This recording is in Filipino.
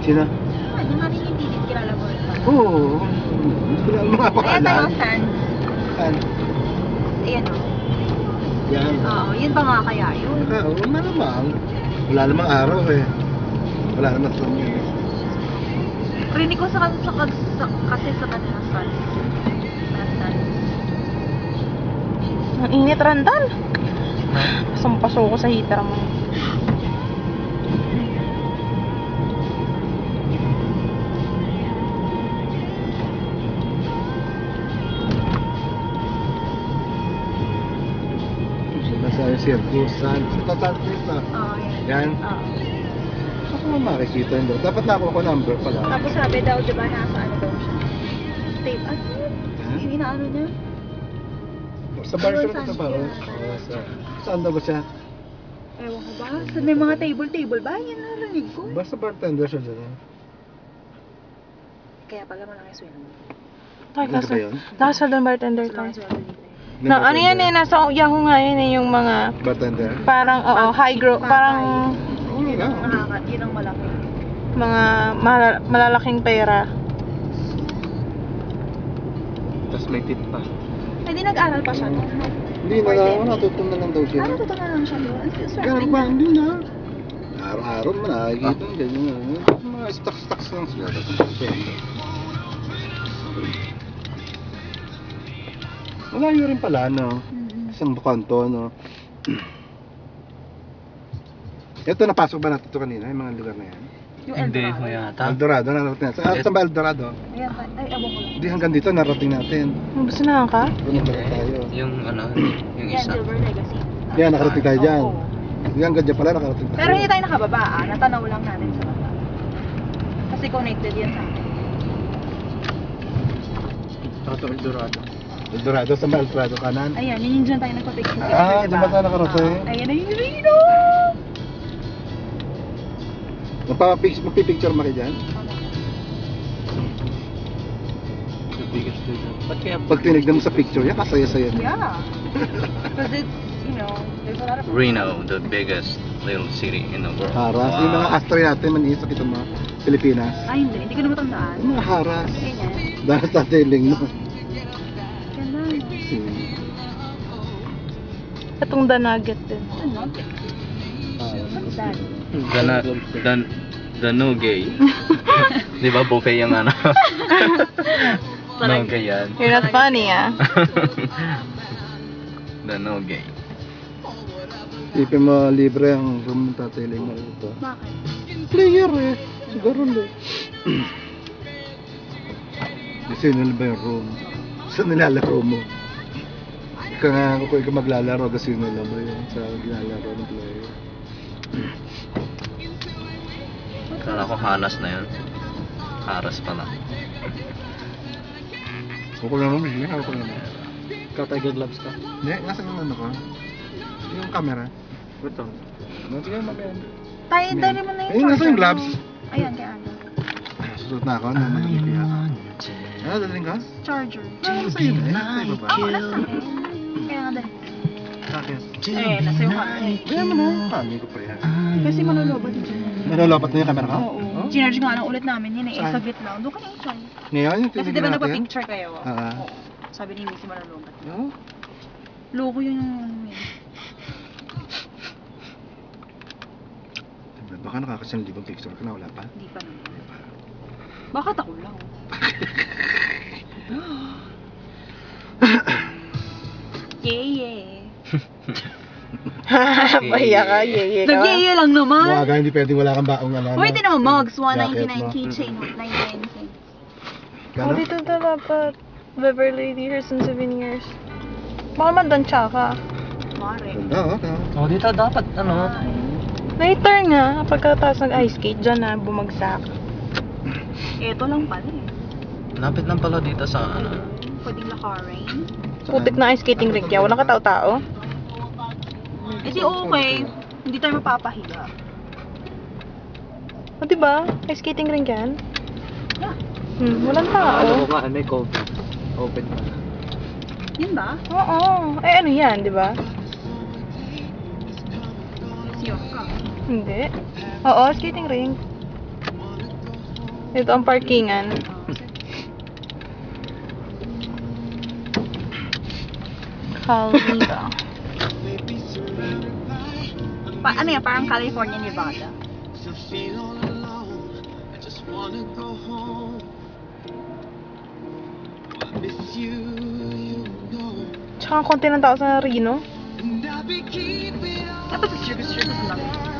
Sino? Yung natin yung titit, kilala mo rin ba? Oo. Wala mga Ayan pangalan. tayo sand. Saan? Ayan o. Yan. Oo, yun ba nga kaya yun? Oo, malamang. Wala namang araw eh. Wala namang sun yun eh. Rinig ko kasi sa kanila sand. Sand. Ang init, Randall. Pasampaso ko sa heater mo. Nasa circus, saan? Sa Tatantis na. Oo, yan. Yan. Oo. Ako mo makikita yun doon. Dapat na ako number pala. Tapos sabi daw, di ba, nasa ano daw siya? Tape. Ano yun? Ha? Yung inaano niya? Sa bar siya Saan sa bar. yun? Saan daw ba siya? Ewan ko ba? Sa may mga table ba? Yan narinig ko. Basta bartender siya dyan. Kaya pala malaki sweldo. Ay, Ano ba kaso, yun? nasa doon bartender Malaki tayo. sweldo dito eh. Na, ano yan eh, nasa Yahoo nga yun eh, yung mga, Bartender? parang, oo, high growth, parang, Oo Yun nga. ang yun ang malaki. mga malalaking pera. Tapos may tip pa. Ay, di nag-aral pa siya doon. Hindi na lang, natutunan lang daw siya. Ano totoo na lang siya doon? Swerte Ganun ba? niya. Hindi na. Araw-araw mo nakikita yung ganyan. Mga stocks lang sila. Malayo rin pala, no? Isang kanto, no? Ito, napasok ba natin ito kanina, yung mga lugar na yan? Yung Hindi Eldorado. ko yata. Eldorado, narating natin. Saan ba Eldorado? Ayan, ay, abang ko lang. Hindi, hanggang dito narating natin. Gusto na ka? Doon na tayo. Yung ano, yung Yan, isa. Silver Legacy. Yan, nakarating tayo dyan. Oo. Hindi, hanggang dyan pala nakarating tayo. Pero hindi tayo nakababa, natanaw lang natin sa baba. Kasi connected yan sa akin. Ito, Eldorado. Eldorado, saan ba Eldorado kanan? Ayan, yun yung dyan tayo nagpa-picture. Ah, dyan ba tayo nakarating? Ayan na yung Reno! Magpipicture mo kayo dyan? The biggest dito. Ba't kaya? Pag tinignan mo sa picture, yan, kasaya-saya na. Yeah. Because it's, you know, there's a lot of... Reno, the biggest little city in the world. Haras. Yung mga astro natin, maniis sa kita mga Pilipinas. Ay, hindi na matandaan. Yung mga haras. Ganyan. Dahil sa tiling, no? Ganda. Itong The Nugget din. Ano? What's that? The no gay. Di ba buffet yung ano? No gay yan. You're not funny, ah. The no gay. Tipin mo libre ang room ng tatiling mo ito. Bakit? Player eh. Siguro eh. Kasi nila ba yung room? Saan nilalaro mo? Ika nga kung ikaw maglalaro kasi nila ba yun sa ginalaro ng player. Kala ko halas na yun. Haras pala. Ako naman, hindi ako naman. Ka-tiger gloves ka? Hindi, nasa yung ano ko? Yung camera. Ito. Sige, mamaya. Tayo, dali mo na yung Ayun, nasa yung gloves. Ayan, kaya ano. Susunod na ako, nanagamit ako. Ano, daling ka? Charger. Ah, sa'yo na eh. Sa'yo ba ba? Oo, nasa akin. Kaya nga dali. Sa akin. Eh, nasa yung kamera. Kaya mo na, kami ko pa yan. Kasi manulobat dyan. Nalalapat na yung camera ka? Oo. Ginarge nga lang ulit namin yun eh. Saan? Saglit lang. Doon ka na yung try. Ngayon, yung Kasi tinignan diba natin? nagpa-picture kayo? Oo. Sabi ni Missy manulobat. Oo. Logo yun yung ano yun. Baka nakakasang libang picture ka na, wala pa? Hindi pa naman. Bakit ako lang? Yeah. Pahiya ka, yeye ka. Nag-yaya lang naman. Mga hindi pwedeng wala kang baong ano. Pwede naman mugs. Jacket 199 mo. keychain. 99 cents. Oh, Kano? dito na dapat. Beverly Hills and Souvenirs. Baka mandansya ka. Mare. Ganda, oh. Kano? Oh, dito dapat ano? Later nga, pagkatapos nag-ice skate dyan na bumagsak. Ito lang pala eh. Lapit lang pala dito sa ano. Pwedeng lakarin. Putik na ice skating rink yan. Walang katao-tao. Eh di okay. Hindi tayo mapapahiya. O diba? Ice skating rink yan. Yeah. Walang tao. nga, may COVID. Open pa. Yun ba? Oo. Eh ano yan, diba? Siyok ka. Hindi. Oo, skating rink. Ito ang parkingan. Calmita. Ano yan? Parang California, Nevada. Tsaka konti ng tao sa Reno. Dapat sa circus lang.